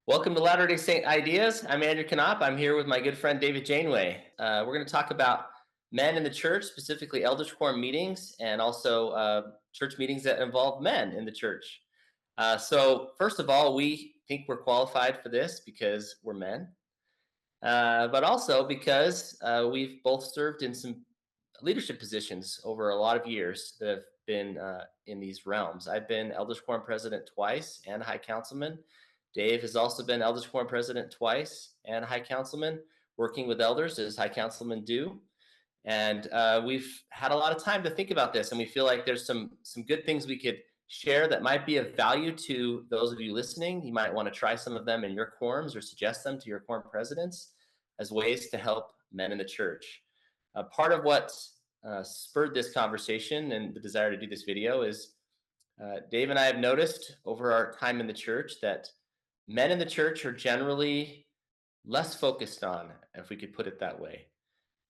Welcome to Latter-day Saint Ideas. I'm Andrew Knaupp. I'm here with my good friend David Janeway. We're going to talk about men in the church, specifically elders quorum meetings, and also church meetings that involve men in the church. So, first of all, we think we're qualified for this because we're men, but also because we've both served in some leadership positions over a lot of years that have been in these realms. I've been elders quorum president twice and high councilman. Dave has also been elders quorum president twice and high councilman, working with elders as high councilmen do. And we've had a lot of time to think about this, and we feel like there's some good things we could share that might be of value to those of you listening. You might want to try some of them in your quorums or suggest them to your quorum presidents as ways to help men in the church. Part of what spurred this conversation and the desire to do this video is Dave and I have noticed over our time in the church that men in the church are generally less focused on, if we could put it that way.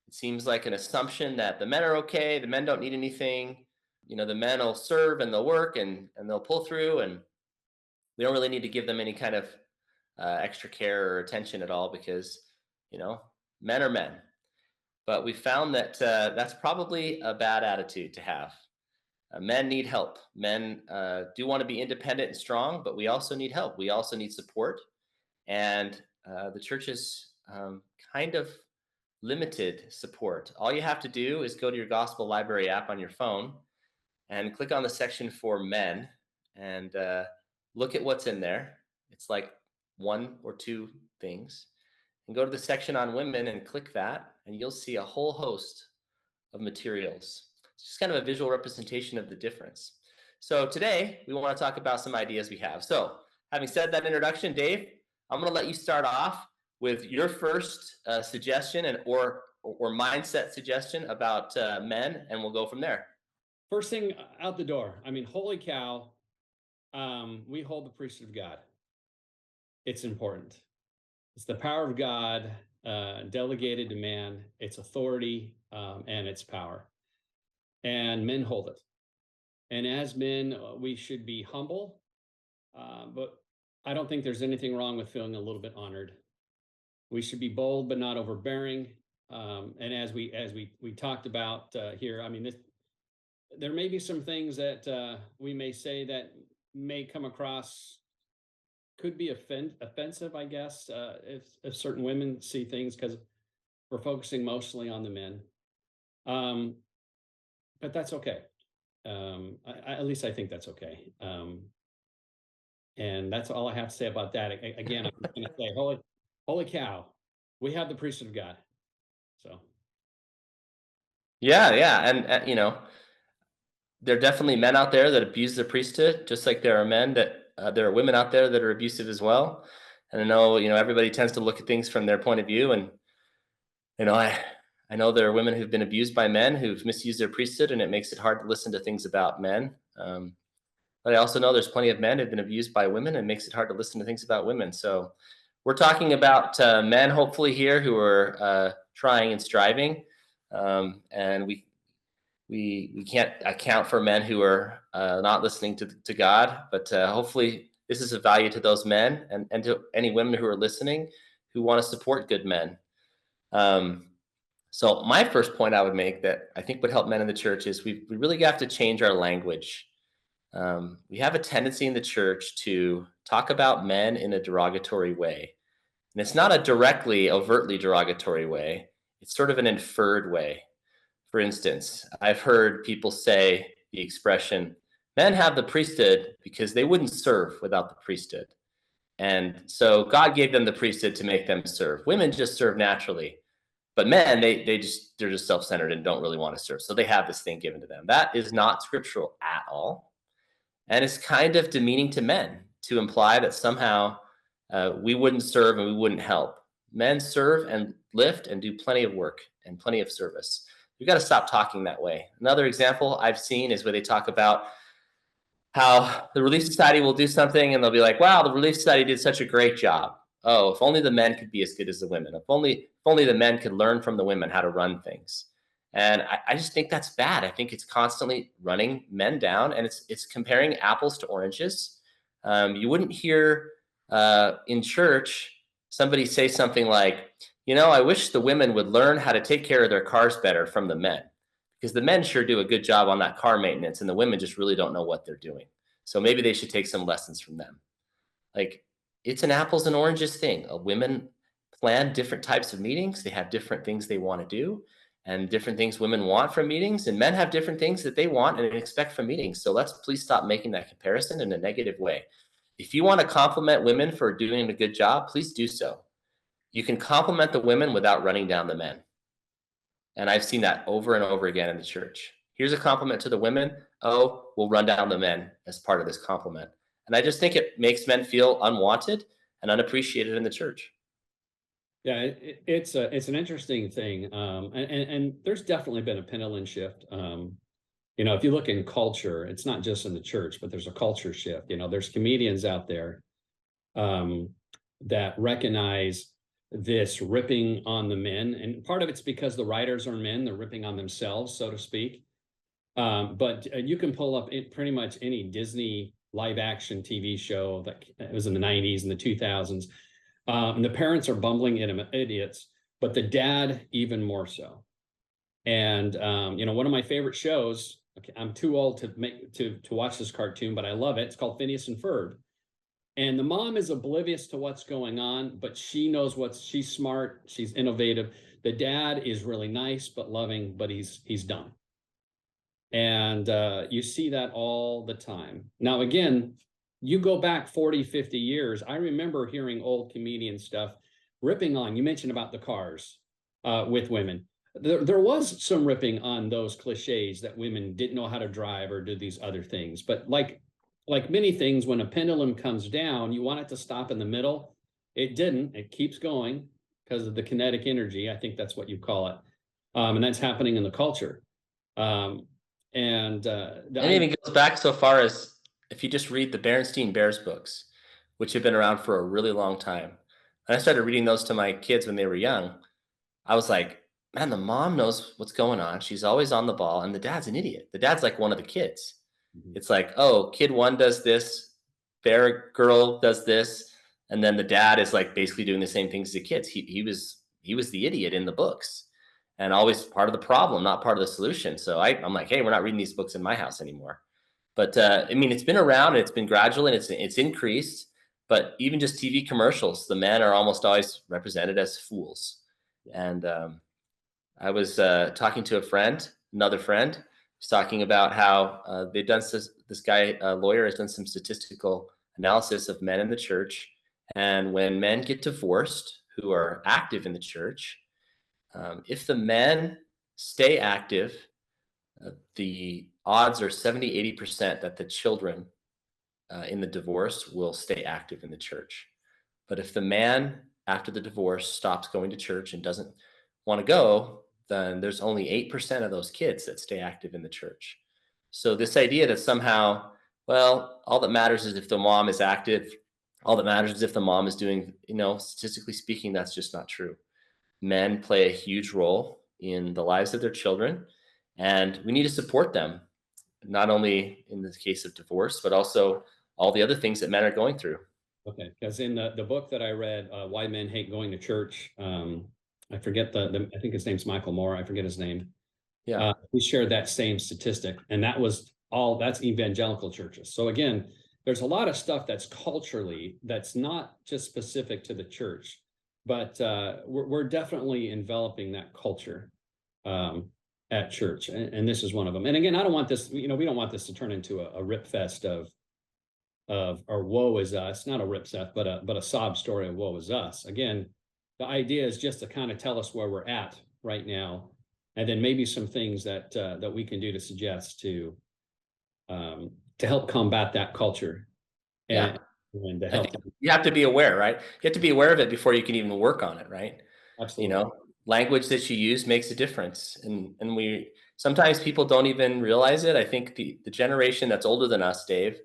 It seems like an assumption that the men are okay, the men don't need anything. The men will serve and they'll work and they'll pull through, and we don't really need to give them any kind of extra care or attention at all because, you know, men are men. But we found that that's probably a bad attitude to have. Men need help. Men do want to be independent and strong, but we also need help. We also need support. And the church is kind of limited support. All you have to do is go to your Gospel Library app on your phone and click on the section for men and look at what's in there. It's like one or two things. And go to the section on women and click that, and you'll see a whole host of materials. It's just kind of a visual representation of the difference. So today, we want to talk about some ideas we have. So having said that introduction, Dave, I'm going to let you start off with your first suggestion or mindset suggestion about men, and we'll go from there. First thing out the door. I mean, holy cow, we hold the priesthood of God. It's important. It's the power of God delegated to man, its authority and its power. And men hold it. And as men, we should be humble, but I don't think there's anything wrong with feeling a little bit honored. We should be bold, but not overbearing. And as we talked about here, I mean, there may be some things that we may say that may come across could be offensive, I guess, if certain women see things because we're focusing mostly on the men. But that's okay. At least I think that's okay. And that's all I have to say about that. Again, I'm going to say, holy cow, we have the priesthood of God. So. Yeah, and there are definitely men out there that abuse the priesthood, just like there are there are women out there that are abusive as well. And I know, everybody tends to look at things from their point of view, and I know there are women who've been abused by men who've misused their priesthood, and it makes it hard to listen to things about men. But I also know there's plenty of men who've been abused by women, and it makes it hard to listen to things about women. So we're talking about men, hopefully here, who are trying and striving, and we can't account for men who are not listening to God, but hopefully this is of value to those men and to any women who are listening who want to support good men. So my first point I would make that I think would help men in the church is we really have to change our language. We have a tendency in the church to talk about men in a derogatory way. And it's not a directly, overtly derogatory way. It's sort of an inferred way. For instance, I've heard people say the expression, men have the priesthood because they wouldn't serve without the priesthood. And so God gave them the priesthood to make them serve. Women just serve naturally. But men, they're just self-centered and don't really want to serve. So they have this thing given to them. That is not scriptural at all. And it's kind of demeaning to men to imply that somehow we wouldn't serve and we wouldn't help. Men serve and lift and do plenty of work and plenty of service. We've got to stop talking that way. Another example I've seen is where they talk about how the Relief Society will do something and they'll be like, wow, the Relief Society did such a great job. Oh, if only the men could be as good as the women. If only the men could learn from the women how to run things. And I just think that's bad. I think it's constantly running men down, and it's comparing apples to oranges. You wouldn't hear in church, somebody say something like, I wish the women would learn how to take care of their cars better from the men, because the men sure do a good job on that car maintenance, and the women just really don't know what they're doing. So maybe they should take some lessons from them. Like, it's an apples and oranges thing. Women plan different types of meetings. They have different things they want to do and different things women want from meetings, and men have different things that they want and expect from meetings. So let's please stop making that comparison in a negative way. If you want to compliment women for doing a good job, please do so. You can compliment the women without running down the men. And I've seen that over and over again in the church. Here's a compliment to the women. Oh, we'll run down the men as part of this compliment. And I just think it makes men feel unwanted and unappreciated in the church. Yeah, it's an interesting thing, and there's definitely been a pendulum shift. If you look in culture, it's not just in the church, but there's a culture shift. There's comedians out there that recognize this ripping on the men, and part of it's because the writers are men; they're ripping on themselves, so to speak. But you can pull up pretty much any Disney live action TV show that it was in the 90s and the 2000s. And the parents are bumbling idiots, but the dad even more so. And one of my favorite shows. Okay, I'm too old to watch this cartoon, but I love it. It's called Phineas and Ferb. And the mom is oblivious to what's going on, but she knows she's smart, she's innovative. The dad is really nice but loving, but he's dumb. And you see that all the time. Now, again, you go back 40, 50 years. I remember hearing old comedian stuff ripping on, you mentioned about the cars with women. There was some ripping on those cliches that women didn't know how to drive or do these other things. But like many things, when a pendulum comes down, you want it to stop in the middle. It didn't. It keeps going because of the kinetic energy. I think that's what you call it. And that's happening in the culture. It even goes back so far as if you just read the Berenstain Bears books, which have been around for a really long time. And I started reading those to my kids when they were young. I was like, man, the mom knows what's going on. She's always on the ball, and the dad's an idiot. The dad's like one of the kids. Mhm. It's like, oh, kid one does this, bear girl does this, and then the dad is like basically doing the same things as the kids. He was the idiot in the books, and always part of the problem, not part of the solution. So I'm like, hey, we're not reading these books in my house anymore. But I mean, it's been around, and it's been gradual, and it's increased. But even just TV commercials, the men are almost always represented as fools. And I was talking to another friend, who's talking about how they've done this guy, a lawyer, has done some statistical analysis of men in the church. And when men get divorced who are active in the church, if the men stay active, the odds are 70-80% that the children in the divorce will stay active in the church. But if the man, after the divorce, stops going to church and doesn't want to go, then there's only 8% of those kids that stay active in the church. So this idea that somehow, well, all that matters is if the mom is active, all that matters is if the mom is doing, statistically speaking, that's just not true. Men play a huge role in the lives of their children, and we need to support them, not only in the case of divorce, but also all the other things that men are going through. Okay, because in the book that I read, Why Men Hate Going to Church, I forget I think his name's Michael Moore. I forget his name. Yeah. We shared that same statistic, and that's evangelical churches. So again, there's a lot of stuff that's culturally, that's not just specific to the church, but we're definitely enveloping that culture at church, and this is one of them. And again, I don't want this, we don't want this to turn into a rip fest of or woe is us, not a rip fest, but a sob story of woe is us. Again, the idea is just to kind of tell us where we're at right now, and then maybe some things that we can do to suggest to help combat that culture. And, Yeah. and to help. You have to be aware, right? You have to be aware of it before you can even work on it, right? Absolutely. Language that you use makes a difference. And we sometimes people don't even realize it. I think the generation that's older than us, Dave,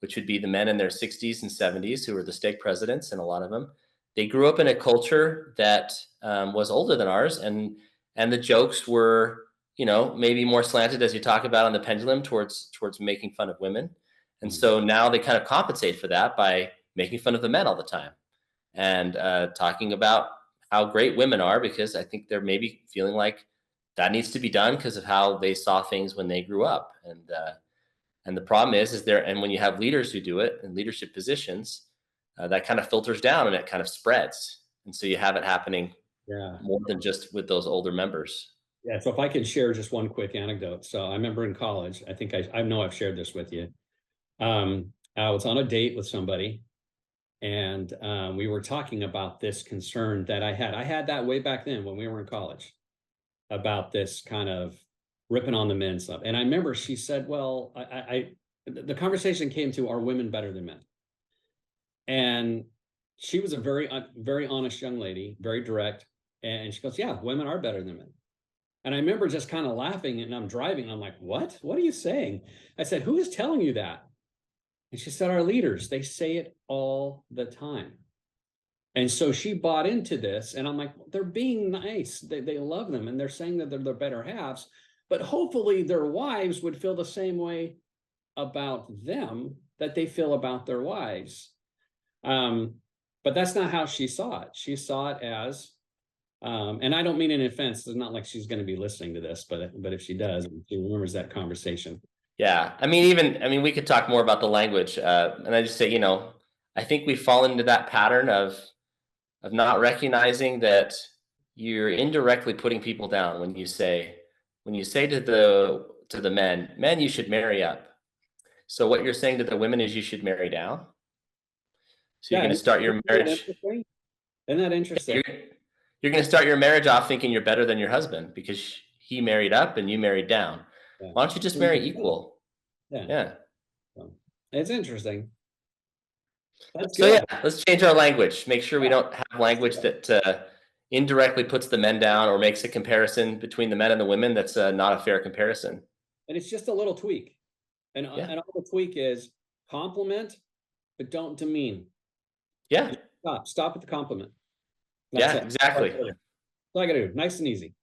which would be the men in their 60s and 70s who were the stake presidents, and a lot of them, they grew up in a culture that was older than ours, and the jokes were, maybe more slanted, as you talk about on the pendulum, towards making fun of women. And so now they kind of compensate for that by making fun of the men all the time, and talking about how great women are, because I think they're maybe feeling like that needs to be done because of how they saw things when they grew up. And the problem is there, and when you have leaders who do it in leadership positions, that kind of filters down and it kind of spreads. And so you have it happening Yeah. more than just with those older members. Yeah. So if I could share just one quick anecdote. So I remember in college, I think I know I've shared this with you. I was on a date with somebody, and we were talking about this concern that I had. I had that way back then when we were in college about this kind of ripping on the men stuff. And I remember she said, well, the conversation came to, are women better than men? And she was a very honest young lady, very direct. And she goes, yeah, women are better than men. And I remember just kind of laughing, and I'm driving. And I'm like, what? What are you saying? I said, who is telling you that? And she said, our leaders, they say it all the time. And so she bought into this. And I'm like, they're being nice. They love them. And they're saying that they're their better halves. But hopefully their wives would feel the same way about them that they feel about their wives. But that's not how she saw it. She saw it as, and I don't mean an offense. It's not like she's going to be listening to this, but if she does, she remembers that conversation. Yeah, I mean, we could talk more about the language, and I just say, I think we fall into that pattern of not recognizing that you're indirectly putting people down when you say to the men, you should marry up. So what you're saying to the women is you should marry down. So you're going to start your marriage. Isn't that interesting? You're going to start your marriage off thinking you're better than your husband because he married up and you married down. Yeah. Why don't you just marry equal? Yeah. It's interesting. That's so good. Yeah, let's change our language. Make sure we don't have language that indirectly puts the men down or makes a comparison between the men and the women that's not a fair comparison. And it's just a little tweak. And all the tweak is compliment, but don't demean. Yeah. Stop at the compliment. That's it. Exactly. That's all I gotta do. Nice and easy.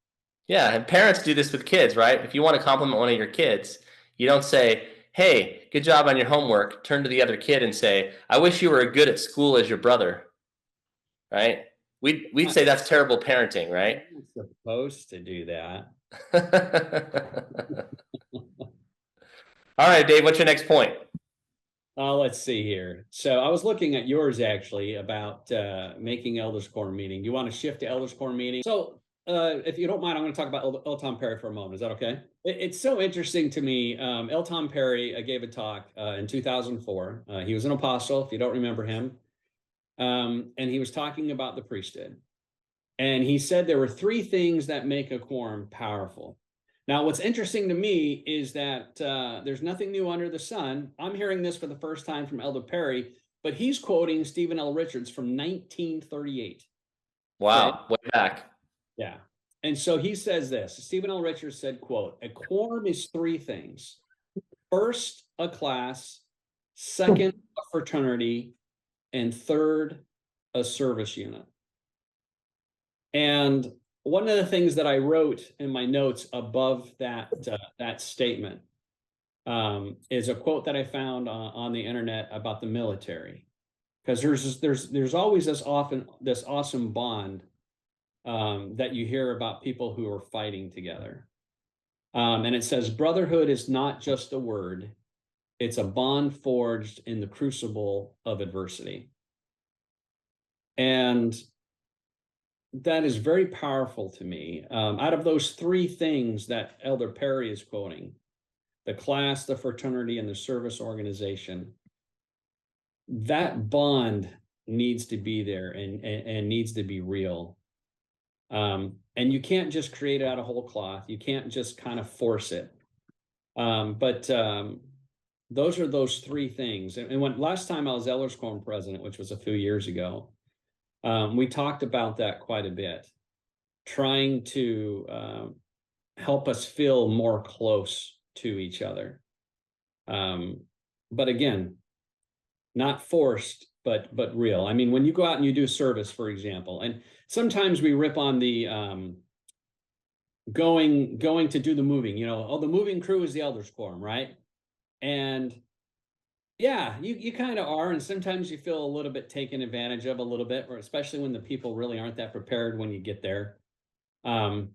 Yeah, and parents do this with kids, right? If you want to compliment one of your kids, you don't say, hey, good job on your homework. Turn to the other kid and say, I wish you were as good at school as your brother, right? We'd say that's terrible parenting, right? You're supposed to do that. All right, Dave, what's your next point? Let's see here. So I was looking at yours actually about making elders quorum meeting. You want to shift to elders quorum meeting? So if you don't mind, I'm going to talk about L. Tom Perry for a moment. Is that okay? It's so interesting to me. L. Tom Perry gave a talk in 2004. He was an apostle, if you don't remember him. And he was talking about the priesthood. And he said there were 3 things that make a quorum powerful. Now, what's interesting to me is that there's nothing new under the sun. I'm hearing this for the first time from Elder Perry, but he's quoting Stephen L. Richards from 1938. Wow, okay? Way back. Yeah. And so he says this, Stephen L. Richards said, quote, a quorum is 3 things. First, a class. Second, a fraternity. And third, a service unit. And one of the things that I wrote in my notes above that statement is a quote that I found on the internet about the military, because there's always this awesome bond that you hear about people who are fighting together, and it says brotherhood is not just a word; it's a bond forged in the crucible of adversity, and that is very powerful to me. Out of those 3 things that Elder Perry is quoting, the class, the fraternity, and the service organization, that bond needs to be there and needs to be real. And you can't just create it out of whole cloth. You can't just kind of force it. But those are those 3 things. And when last time I was Elders Quorum president, which was a few years ago, we talked about that quite a bit, trying to help us feel more close to each other. But again, not forced, but real. I mean, when you go out and you do service, for example, and sometimes we rip on the going to do the moving, the moving crew is the elders quorum, right? And Yeah, you kind of are, and sometimes you feel a little bit taken advantage of a little bit, or especially when the people really aren't that prepared when you get there. Um,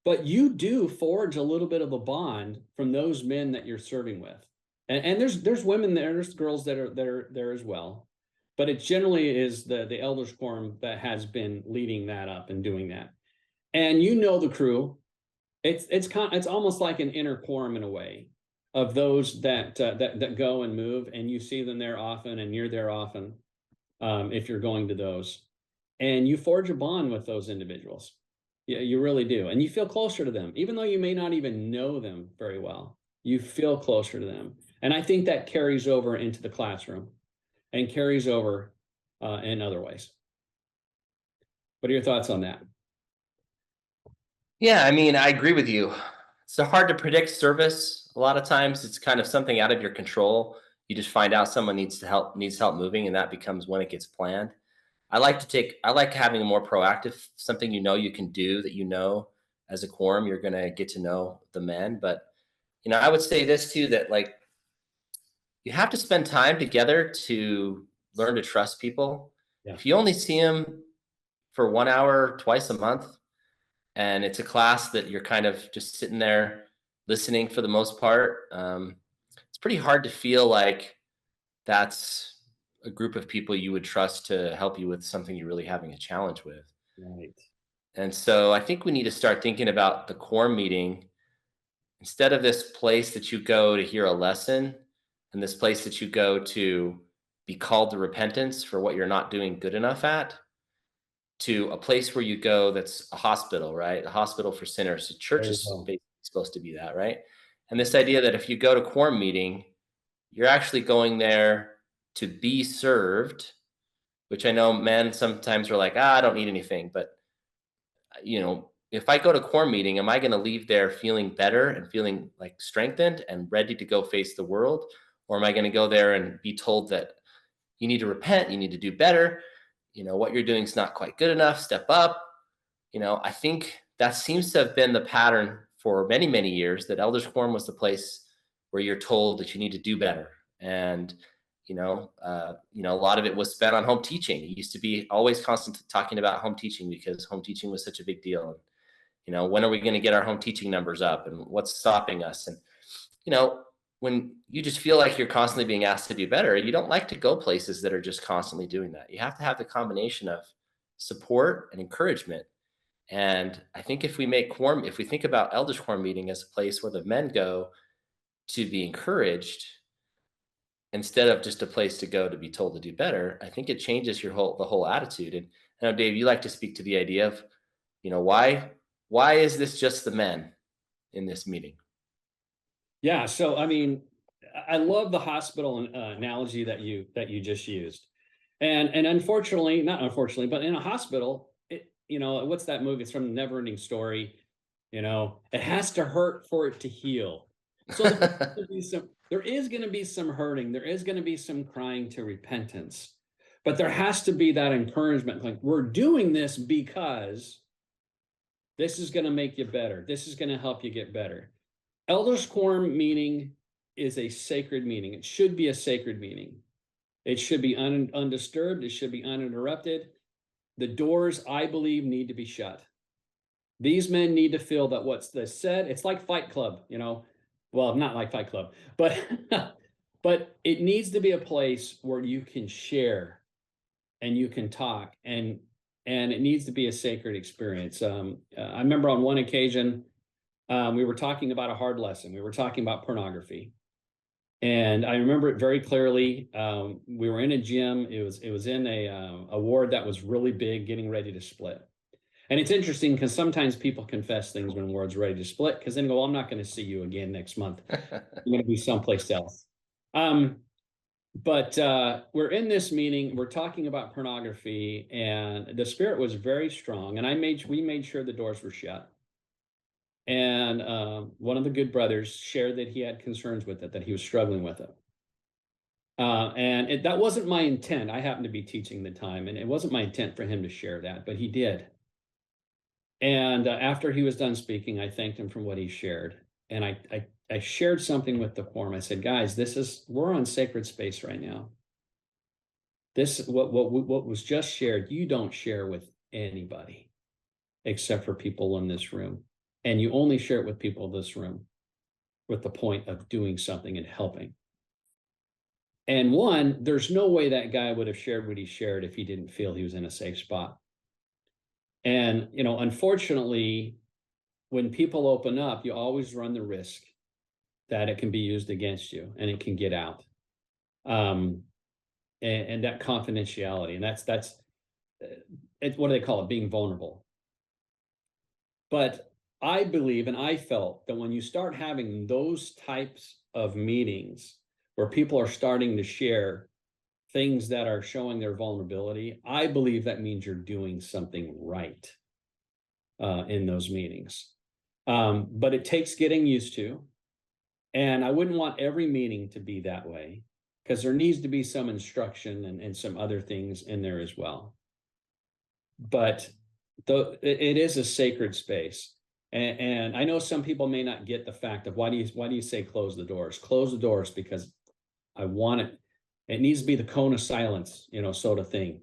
but you do forge a little bit of a bond from those men that you're serving with, and there's women there, there's girls that are there as well, but it generally is the elders quorum that has been leading that up and doing that, and you know the crew. It's almost like an inner quorum in a way of those that go and move, and you see them there often, and you're there often, if you're going to those, and you forge a bond with those individuals. Yeah, you really do, and you feel closer to them, even though you may not even know them very well. You feel closer to them, and I think that carries over into the classroom, and carries over in other ways. What are your thoughts on that? Yeah, I mean, I agree with you. It's so hard to predict service. A lot of times it's kind of something out of your control. You just find out someone needs help moving, and that becomes when it gets planned. I like having a more proactive, something you can do that as a quorum, you're gonna get to know the men. But I would say this too, that like you have to spend time together to learn to trust people. Yeah. If you only see them for 1 hour twice a month, and it's a class that you're kind of just sitting there listening for the most part, it's pretty hard to feel like that's a group of people you would trust to help you with something you're really having a challenge with. Right. And so I think we need to start thinking about the core meeting instead of this place that you go to hear a lesson and this place that you go to be called to repentance for what you're not doing good enough at, to a place where you go that's a hospital, right? A hospital for sinners. The church There you is go. basically supposed to be that, right? And this idea that if you go to quorum meeting, you're actually going there to be served, which I know men sometimes are like, I don't need anything. But, if I go to quorum meeting, am I going to leave there feeling better and feeling like strengthened and ready to go face the world? Or am I going to go there and be told that you need to repent, you need to do better? What you're doing is not quite good enough, step up. I think that seems to have been the pattern for many, many years, that elders quorum was the place where you're told that you need to do better. And, a lot of it was spent on home teaching. It used to be always constantly talking about home teaching because home teaching was such a big deal. And, when are we going to get our home teaching numbers up and what's stopping us? And, you know, when you just feel like you're constantly being asked to do better, you don't like to go places that are just constantly doing that. You have to have the combination of support and encouragement. And I think if we think about elders quorum meeting as a place where the men go to be encouraged instead of just a place to go to be told to do better, I think it changes the whole attitude. And I know, Dave, you like to speak to the idea of, why is this just the men in this meeting? Yeah, so I mean, I love the hospital analogy that you just used, and unfortunately, not unfortunately, but in a hospital, what's that movie? It's from the Never-Ending Story. It has to hurt for it to heal. So there is going to be some hurting. There is going to be some crying to repentance, but there has to be that encouragement. Like, we're doing this because this is going to make you better. This is going to help you get better. Elders quorum meeting is a sacred meeting. It should be a sacred meeting. It should be undisturbed. It should be uninterrupted. The doors, I believe, need to be shut. These men need to feel that what's said, it's like Fight Club, well, not like Fight Club, but but it needs to be a place where you can share and you can talk, and it needs to be a sacred experience. I remember on one occasion, we were talking about a hard lesson. We were talking about pornography, and I remember it very clearly. We were in a gym. It was in a ward that was really big, getting ready to split. And it's interesting because sometimes people confess things when ward's ready to split, because then go, well, I'm not going to see you again next month. I'm going to be someplace else. But we're in this meeting. We're talking about pornography, and the spirit was very strong. And we made sure the doors were shut. And one of the good brothers shared that he had concerns with it, that he was struggling with it. And that wasn't my intent. I happened to be teaching the time, and it wasn't my intent for him to share that, but he did. And after he was done speaking, I thanked him for what he shared. And I I shared something with the quorum. I said, guys, we're on sacred space right now. What was just shared, you don't share with anybody except for people in this room. And you only share it with people in this room with the point of doing something and helping. And one, there's no way that guy would have shared what he shared if he didn't feel he was in a safe spot. And, unfortunately, when people open up, you always run the risk that it can be used against you and it can get out. And that confidentiality, and that's what do they call it? Being vulnerable. But I believe and I felt that when you start having those types of meetings where people are starting to share things that are showing their vulnerability, I believe that means you're doing something right in those meetings. But it takes getting used to. And I wouldn't want every meeting to be that way, because there needs to be some instruction and some other things in there as well. But it is a sacred space. And I know some people may not get the fact of why do you say close the doors? Close the doors because I want it. It needs to be the cone of silence, sort of thing.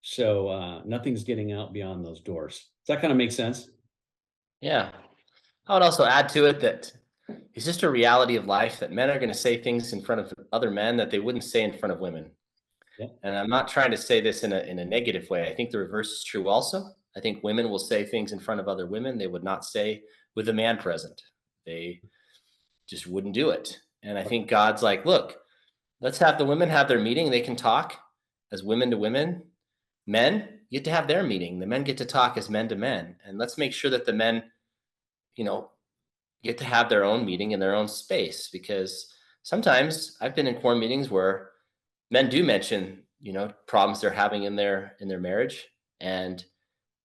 So nothing's getting out beyond those doors. Does that kind of make sense? Yeah. I would also add to it that it's just a reality of life that men are going to say things in front of other men that they wouldn't say in front of women. Yeah. And I'm not trying to say this in a negative way. I think the reverse is true also. I think women will say things in front of other women they would not say with a man present. They just wouldn't do it. And I think God's like, look, let's have the women have their meeting. They can talk as women to women. Men get to have their meeting. The men get to talk as men to men. And let's make sure that the men, get to have their own meeting in their own space, because sometimes I've been in quorum meetings where men do mention, problems they're having in their marriage, and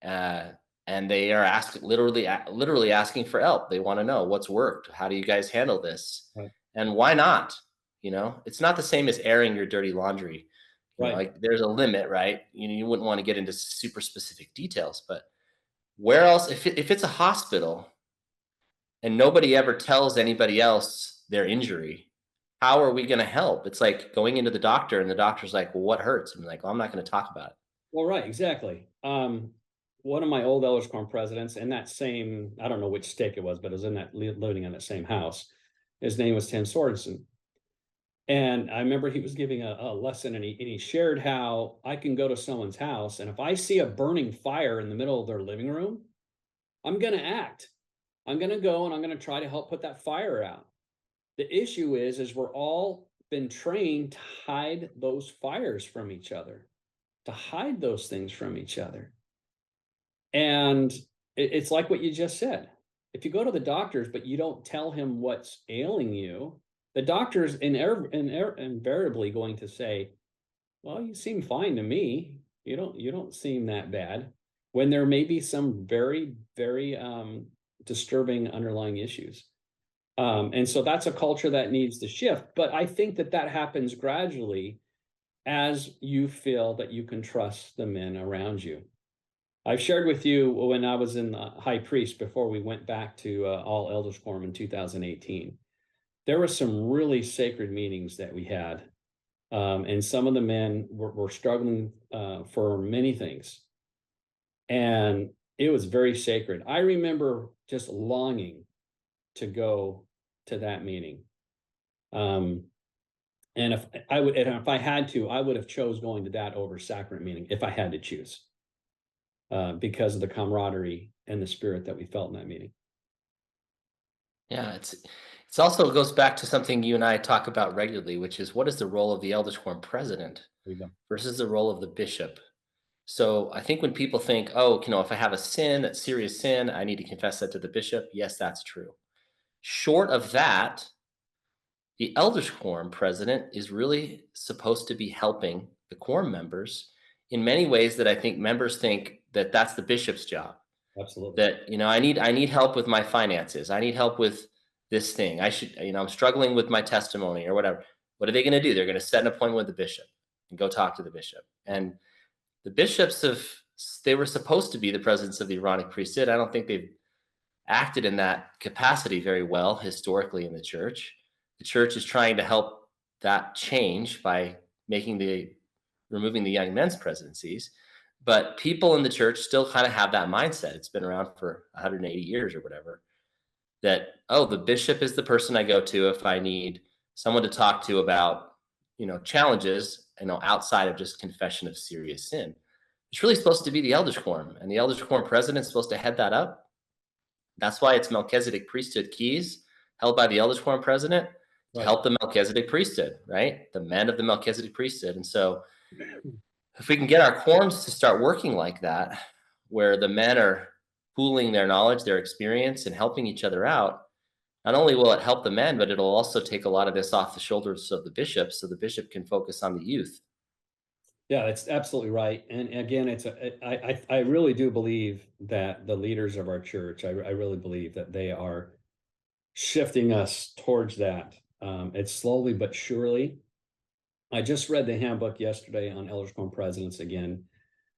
uh, and they are literally asking for help. They want to know what's worked. How do you guys handle this? Right. And why not? It's not the same as airing your dirty laundry. Right. Like there's a limit, right? You wouldn't want to get into super specific details, but where else? If it's a hospital and nobody ever tells anybody else their injury, how are we going to help? It's like going into the doctor and the doctor's like, well, what hurts? I'm like, well, I'm not going to talk about it. Well, right, exactly. One of my old Elders Quorum presidents in that same, I don't know which stake it was, but it was in that living in that same house. His name was Tim Sorensen. And I remember he was giving a lesson, and he shared how I can go to someone's house, and if I see a burning fire in the middle of their living room, I'm going to act. I'm going to go and I'm going to try to help put that fire out. The issue is we're all been trained to hide those fires from each other, to hide those things from each other. And it's like what you just said. If you go to the doctors, but you don't tell him what's ailing you, the doctor's invariably going to say, well, you seem fine to me. You don't seem that bad, when there may be some very, very disturbing underlying issues. And so that's a culture that needs to shift. But I think that happens gradually as you feel that you can trust the men around you. I've shared with you when I was in the high priest before we went back to all elders quorum in 2018. There were some really sacred meetings that we had. And some of the men were struggling for many things. And it was very sacred. I remember just longing to go to that meeting. And if I had to, I would have chose going to that over sacrament meeting if I had to choose, because of the camaraderie and the spirit that we felt in that meeting. Yeah, it's also goes back to something you and I talk about regularly, which is what is the role of the elders quorum president versus the role of the bishop. So I think when people think, oh, if I have a sin, that's serious sin, I need to confess that to the bishop. Yes, that's true. Short of that, the elders quorum president is really supposed to be helping the quorum members in many ways that I think members think that that's the bishop's job. Absolutely. That, I need help with my finances. I need help with this thing. I'm struggling with my testimony or whatever. What are they going to do? They're going to set an appointment with the bishop and go talk to the bishop. And the bishops they were supposed to be the presidents of the Aaronic priesthood. I don't think they've acted in that capacity very well historically in the church. The church is trying to help that change by making the removing the young men's presidencies. But people in the church still kind of have that mindset. It's been around for 180 years or whatever. That, oh, the bishop is the person I go to if I need someone to talk to about, challenges, outside of just confession of serious sin. It's really supposed to be the elders quorum, and the elders quorum president is supposed to head that up. That's why it's Melchizedek priesthood keys held by the elders quorum president to Right. help the Melchizedek priesthood, right? The men of the Melchizedek priesthood. And so if we can get our quorums to start working like that, where the men are pooling their knowledge, their experience, and helping each other out, not only will it help the men, but it'll also take a lot of this off the shoulders of the bishop so the bishop can focus on the youth. Yeah, that's absolutely right. And again, I really do believe that the leaders of our church, I really believe that they are shifting us towards that. It's slowly but surely. I just read the handbook yesterday on elders quorum presidents again,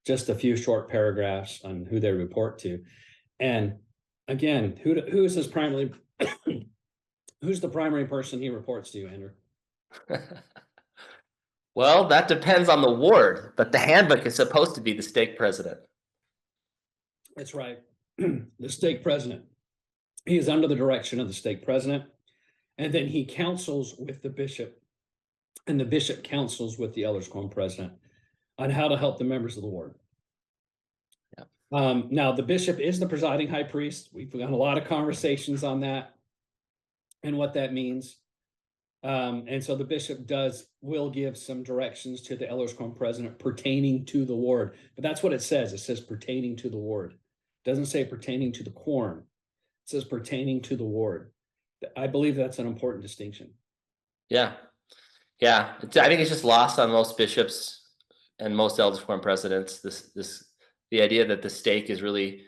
just a few short paragraphs on who they report to. And again, who is his primary, who's the primary person he reports to, Andrew? Well, that depends on the ward, but the handbook is supposed to be the stake president. That's right. The stake president. He is under the direction of the stake president, and then he counsels with the bishop, and the bishop counsels with the elders quorum president on how to help the members of the ward. Yeah. Now, the bishop is the presiding high priest. We've got a lot of conversations on that and what that means. And so the bishop will give some directions to the elders quorum president pertaining to the ward, but that's what it says. It says pertaining to the ward. It doesn't say pertaining to the quorum. It says pertaining to the ward. I believe that's an important distinction. Yeah. Yeah. I think it's just lost on most bishops and most elders quorum presidents. The idea that the stake is really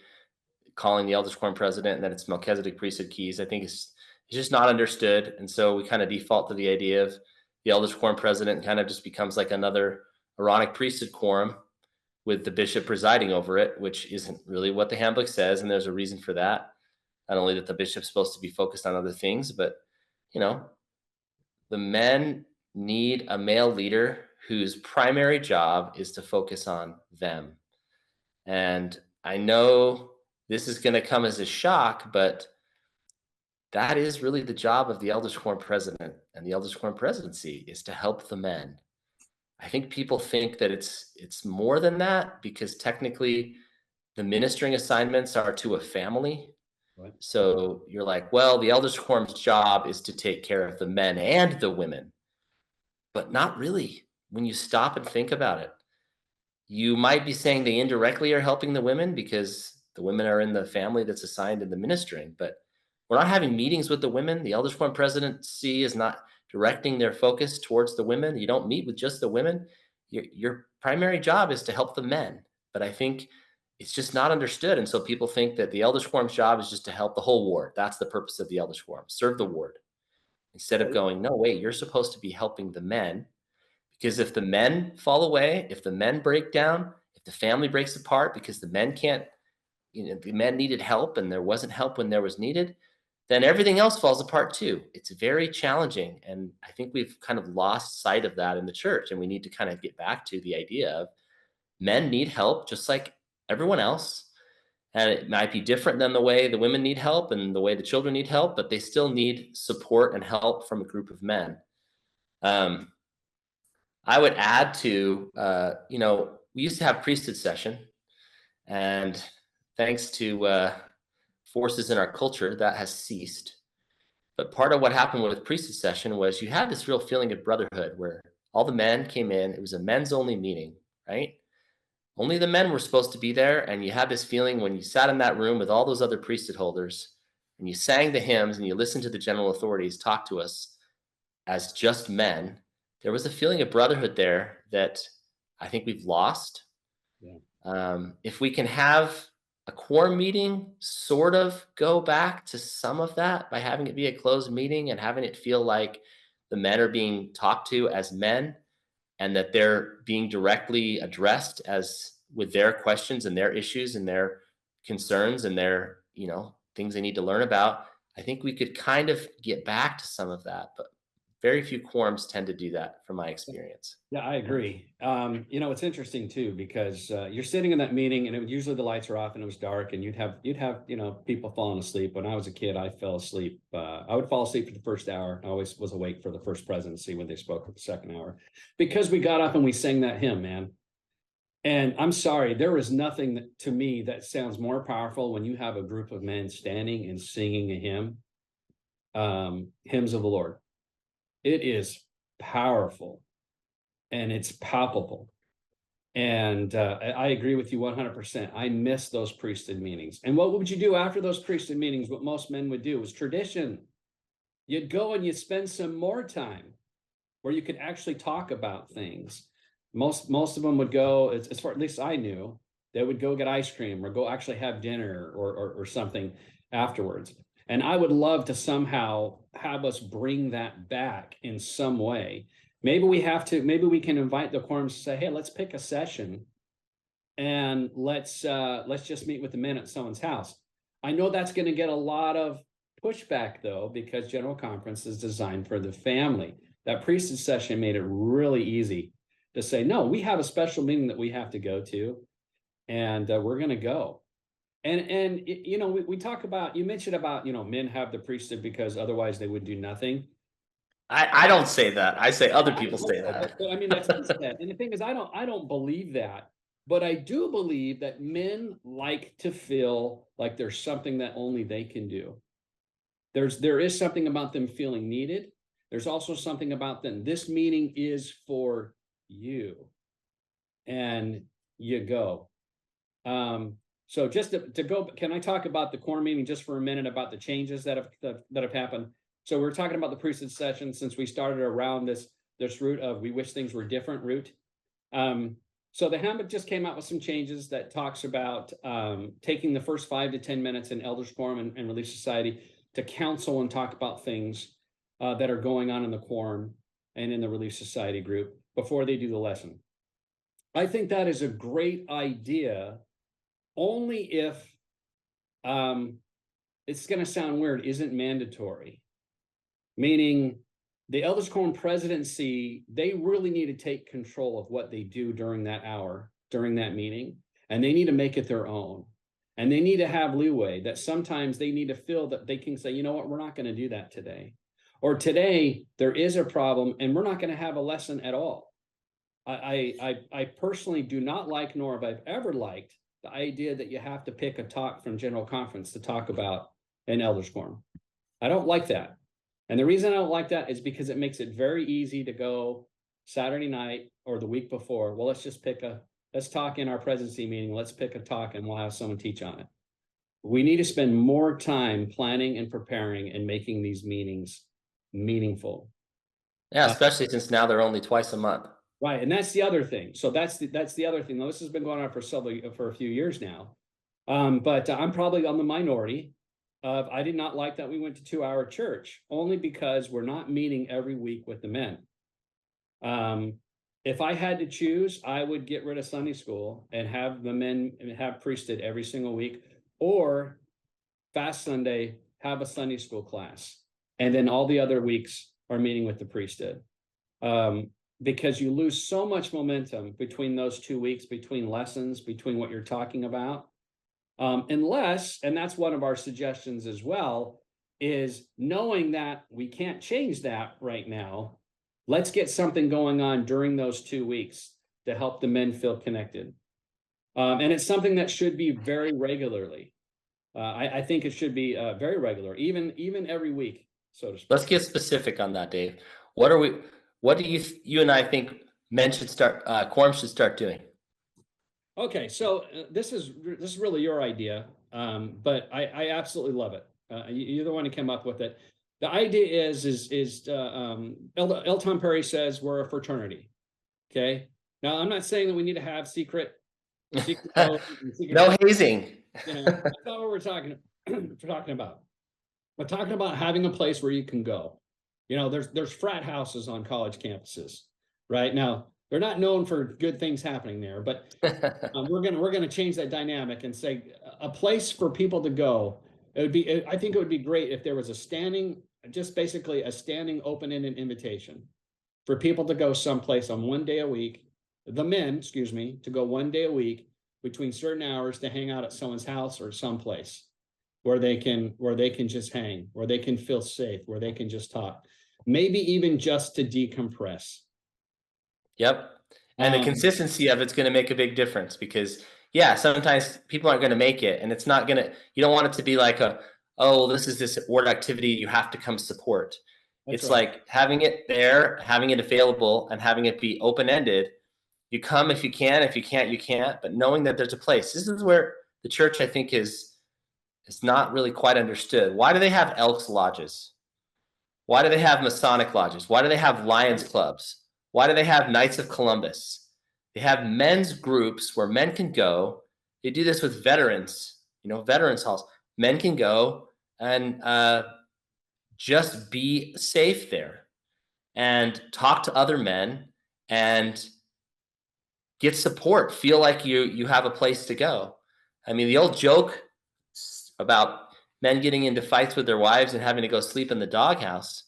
calling the elders quorum president and that it's Melchizedek priesthood keys, I think it's just not understood. And so we kind of default to the idea of the elders quorum president kind of just becomes like another Aaronic priesthood quorum with the bishop presiding over it, which isn't really what the handbook says. And there's a reason for that. Not only that the bishop's supposed to be focused on other things, but, the men need a male leader whose primary job is to focus on them. And I know this is going to come as a shock, but that is really the job of the elders quorum president and the elders quorum presidency is to help the men. I think people think that it's more than that because technically the ministering assignments are to a family. Right. So you're like, well, the elders quorum's job is to take care of the men and the women, but not really. When you stop and think about it, you might be saying they indirectly are helping the women because the women are in the family that's assigned in the ministering, but we're not having meetings with the women. The elders quorum presidency is not directing their focus towards the women. You don't meet with just the women. Your primary job is to help the men. But I think it's just not understood. And so people think that the elders quorum's job is just to help the whole ward. That's the purpose of the elders quorum, serve the ward. Instead of going, no, wait, you're supposed to be helping the men. Because if the men fall away, if the men break down, if the family breaks apart because the men can't, the men needed help and there wasn't help when there was needed, then everything else falls apart too. It's very challenging. And I think we've kind of lost sight of that in the church. And we need to kind of get back to the idea of men need help just like everyone else. And it might be different than the way the women need help and the way the children need help, but they still need support and help from a group of men. I would add to, we used to have priesthood session. And thanks to forces in our culture, that has ceased. But part of what happened with priesthood session was you had this real feeling of brotherhood where all the men came in. It was a men's only meeting, right? Only the men were supposed to be there. And you had this feeling when you sat in that room with all those other priesthood holders and you sang the hymns and you listened to the general authorities talk to us as just men, there was a feeling of brotherhood there that I think we've lost. Yeah. If we can have a quorum meeting sort of go back to some of that by having it be a closed meeting and having it feel like the men are being talked to as men and that they're being directly addressed as with their questions and their issues and their concerns and their, things they need to learn about. I think we could kind of get back to some of that, but very few quorums tend to do that from my experience. Yeah, I agree. It's interesting too, because you're sitting in that meeting and usually the lights are off and it was dark and you'd have, people falling asleep. When I was a kid, I fell asleep. I would fall asleep for the first hour. I always was awake for the first presidency when they spoke for the second hour, because we got up and we sang that hymn, man. And I'm sorry, there is nothing to me that sounds more powerful when you have a group of men standing and singing a hymn, hymns of the Lord. It is powerful and it's palpable. And I agree with you 100%. I miss those priesthood meetings. And what would you do after those priesthood meetings? What most men would do was tradition. You'd go and you'd spend some more time where you could actually talk about things. Most of them would go, as far at least I knew, they would go get ice cream or go actually have dinner or something afterwards. And I would love to somehow have us bring that back in some way. Maybe we can invite the quorums to say, hey, let's pick a session and let's just meet with the men at someone's house. I know that's going to get a lot of pushback though, because General Conference is designed for the family. That priesthood session made it really easy to say, no, we have a special meeting that we have to go to, and we're going to go. And we talk about, you mentioned about, men have the priesthood because otherwise they would do nothing. I don't say that. I say other people say that. I mean, that's what said. And the thing is, I don't believe that, but I do believe that men like to feel like there's something that only they can do. There is something about them feeling needed. There's also something about them. This meeting is for you, and you go. So just to go, can I talk about the quorum meeting just for a minute about the changes that have happened? So we're talking about the priesthood session since we started around this route of we wish things were different route. So the handbook just came out with some changes that talks about taking the first 5 to 10 minutes in elders quorum and Relief Society to counsel and talk about things that are going on in the quorum and in the Relief Society group before they do the lesson. I think that is a great idea, only if it's going to sound weird, isn't mandatory. Meaning the Elders Quorum presidency, they really need to take control of what they do during that hour, during that meeting, and they need to make it their own. And they need to have leeway that sometimes they need to feel that they can say, you know what, we're not going to do that today. Or today there is a problem and we're not going to have a lesson at all. I personally do not like, nor have I ever liked, the idea that you have to pick a talk from General Conference to talk about an Elders Quorum. I don't like that. And the reason I don't like that is because it makes it very easy to go Saturday night or the week before. Well, let's talk in our presidency meeting. Let's pick a talk and we'll have someone teach on it. We need to spend more time planning and preparing and making these meetings meaningful. Yeah, especially since now they're only twice a month. Right, and that's the other thing. So that's the other thing. Now, this has been going on for a few years now, but I'm probably on the minority. I did not like that we went to 2-hour church, only because we're not meeting every week with the men. If I had to choose, I would get rid of Sunday school and have the men have priesthood every single week, or Fast Sunday, have a Sunday school class, and then all the other weeks are meeting with the priesthood. Because you lose so much momentum between those 2 weeks, between lessons, between what you're talking about. Unless, and that's one of our suggestions as well, is knowing that we can't change that right now. Let's get something going on during those 2 weeks to help the men feel connected. And it's something that should be very regularly. I think it should be very regular, even every week, so to speak. Let's get specific on that, Dave. What do you and I think men should start, quorum should start doing? Okay, so this is really your idea, but I absolutely love it. You're the one who came up with it. The idea is L. Tom Perry says we're a fraternity. Okay, now I'm not saying that we need to have secret no hazing. That's not what we're talking about. We're talking about having a place where you can go. There's frat houses on college campuses, right? Now, they're not known for good things happening there, but we're gonna change that dynamic and say a place for people to go I think it would be great if there was just basically a standing open-ended invitation for people to go someplace on one day a week, the men, excuse me, to go one day a week between certain hours to hang out at someone's house or someplace where they can just hang, where they can feel safe, where they can just talk, maybe even just to decompress. Yep. And the consistency of it's going to make a big difference because, yeah, sometimes people aren't going to make it, and it's not going to, you don't want it to be like oh, this is this ward activity, you have to come support. That's It's right. like having it there, having it available, and having it be open-ended. You come if you can, if you can't, you can't, but knowing that there's a place. This is where the church, I think, is not really quite understood. Why do they have Elks lodges? Why do they have Masonic lodges? Why do they have Lions clubs? Why do they have Knights of Columbus? They have men's groups where men can go. They do this with veterans, veterans halls. Men can go and just be safe there and talk to other men and get support. Feel like you have a place to go. I mean, the old joke about men getting into fights with their wives and having to go sleep in the doghouse,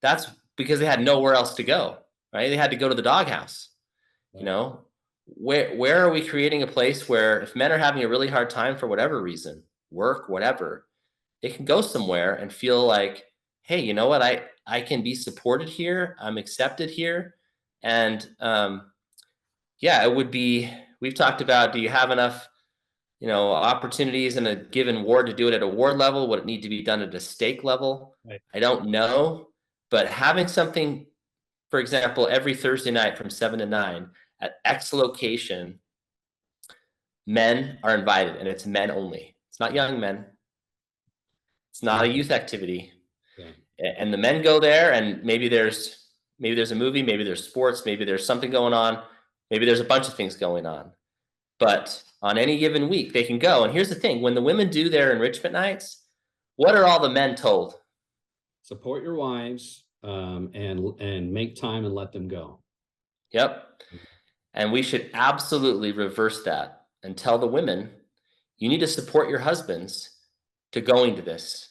that's because they had nowhere else to go, right? They had to go to the doghouse. Where are we creating a place where if men are having a really hard time for whatever reason, work, whatever, they can go somewhere and feel like, hey, you know what? I can be supported here. I'm accepted here. And yeah, it would be, we've talked about, do you have enough opportunities in a given ward to do it at a ward level? Would it need to be done at a stake level? Right. I don't know, but having something, for example, every Thursday night from 7 to 9 at X location, men are invited, and it's men only. It's not young men. It's not a youth activity. Yeah. And the men go there, and maybe there's a movie, maybe there's sports, maybe there's something going on, maybe there's a bunch of things going on. But on any given week, they can go. And here's the thing: when the women do their enrichment nights, what are all the men told? Support your wives, and make time and let them go. Yep. And we should absolutely reverse that and tell the women, you need to support your husbands to going to this.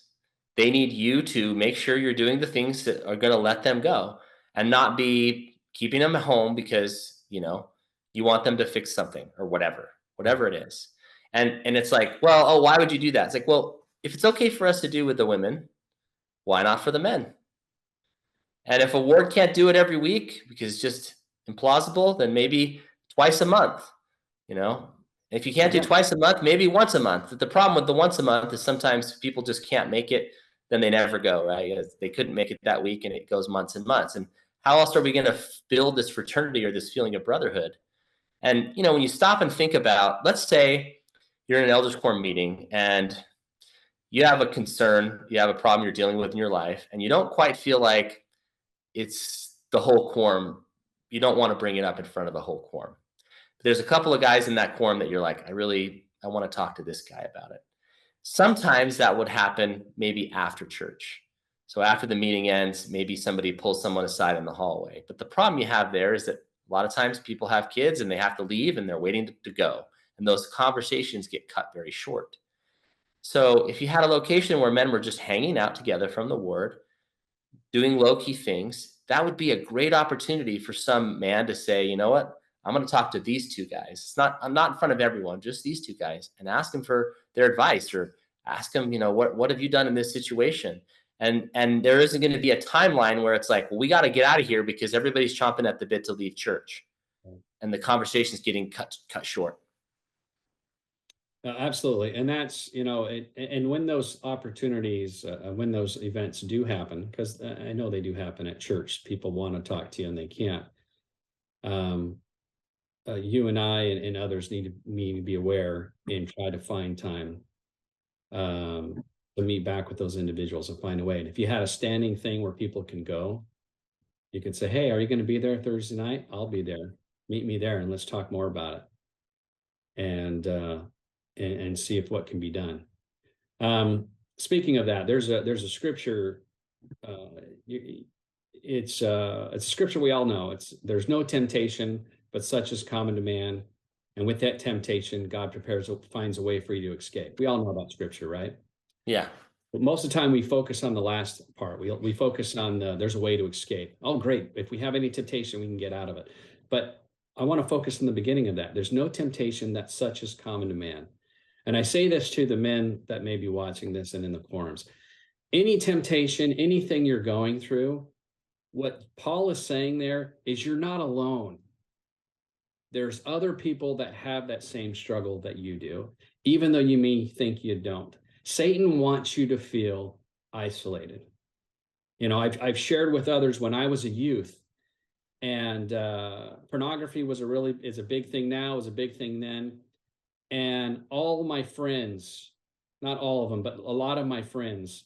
They need you to make sure you're doing the things that are going to let them go and not be keeping them at home because, you want them to fix something or whatever it is. And it's like, well, oh, why would you do that? It's like, well, if it's okay for us to do with the women, why not for the men? And if a ward can't do it every week because it's just implausible, then maybe twice a month, If you can't do twice a month, maybe once a month. But the problem with the once a month is sometimes people just can't make it, then they never go, right? They couldn't make it that week and it goes months and months. And how else are we going to build this fraternity or this feeling of brotherhood? And, when you stop and think about, let's say you're in an elders quorum meeting and you have a concern, you have a problem you're dealing with in your life, and you don't quite feel like it's the whole quorum. You don't want to bring it up in front of the whole quorum. But there's a couple of guys in that quorum that you're like, I want to talk to this guy about it. Sometimes that would happen maybe after church. So after the meeting ends, maybe somebody pulls someone aside in the hallway. But the problem you have there is that a lot of times people have kids and they have to leave and they're waiting to go. And those conversations get cut very short. So if you had a location where men were just hanging out together from the ward, doing low-key things, that would be a great opportunity for some man to say, you know what, I'm going to talk to these two guys. I'm not in front of everyone, just these two guys, and ask them for their advice or ask them, what have you done in this situation? And there isn't going to be a timeline where it's like, well, we got to get out of here because everybody's chomping at the bit to leave church. And the conversation's getting cut short. Absolutely. And that's, and when those opportunities, when those events do happen, because I know they do happen at church, people want to talk to you and they can't. You and I and others need to be aware and try to find time to meet back with those individuals and find a way. And if you had a standing thing where people can go, you could say, hey, are you going to be there Thursday night? I'll be there. Meet me there and let's talk more about it. And see if what can be done. Speaking of that, there's a scripture. It's a scripture we all know. There's no temptation, but such is common to man. And with that temptation, God finds a way for you to escape. We all know that scripture, right? Yeah. But most of the time we focus on the last part. We focus on there's a way to escape. Oh, great. If we have any temptation, we can get out of it. But I want to focus on the beginning of that. There's no temptation that such is common to man. And I say this to the men that may be watching this and in the forums. Any temptation, anything you're going through, what Paul is saying there is you're not alone. There's other people that have that same struggle that you do, even though you may think you don't. Satan wants you to feel isolated. You know, I've shared with others when I was a youth, and pornography is a big thing now, is a big thing then. And all my friends, not all of them, but a lot of my friends